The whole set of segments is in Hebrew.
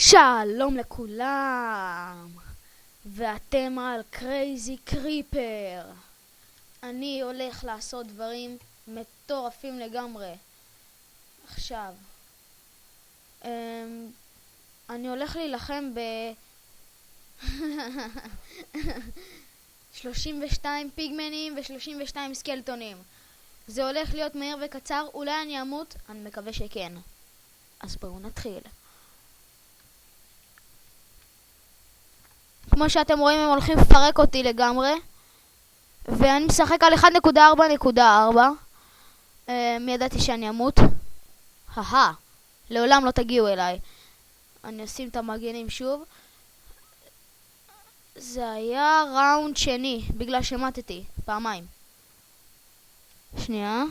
שלום לכולם, ואתם על קרייזי קריפר. אני הולך לעשות דברים מטורפים לגמרי. עכשיו אני הולך להילחם ב 32 פיגמנים ו32 סקלטונים. זה הולך להיות מהיר וקצר. אולי אני אמות, אני מקווה שכן. אז בואו נתחיל. כמו שאתם רואים, הם הולכים לפרק אותי לגמרי, ואני משחק על 1.4.4. ידעתי שאני אמות. לעולם לא תגיעו אליי. אני אשים את המגנים שוב. זה היה ראונד שני, בגלל שמטתי פעמיים. שנייה.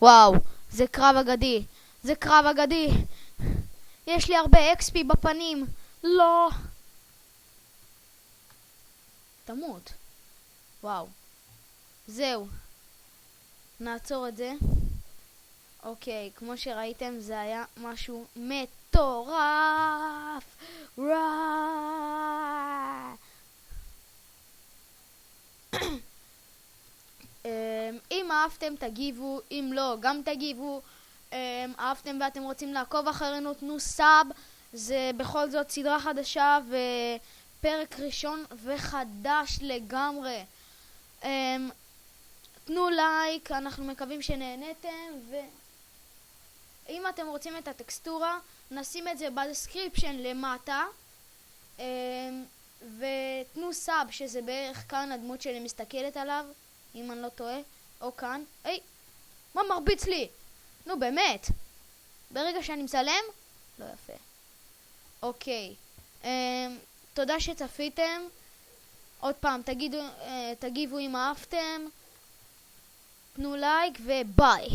וואו, זה קרב אגדי. זה קרב אגדי. יש לי הרבה XP בפנים. לא. תמות. וואו. זהו. נעצור את זה. אוקיי, כמו שראיתם, זה היה משהו מטורף. אם אהבתם תגיבו, אם לא גם תגיבו. אהבתם ואתם רוצים לעקוב אחרינו, תנו סאב. זה בכל זאת סדרה חדשה ופרק ראשון וחדש לגמרי. תנו לייק, אנחנו מקווים שנהנתם, ואם אתם רוצים את הטקסטורה נשים את זה בדסקריפשן למטה. ותנו סאב, שזה בערך כאן הדמות שלי מסתכלת עליו, אם אני לא טועה, או כאן. מה מרביץ לי? נו באמת, ברגע שאני מצלם לא יפה. אוקיי, תודה שצפיתם. עוד פעם, תגיבו אם אהבתם, תנו לייק וביי.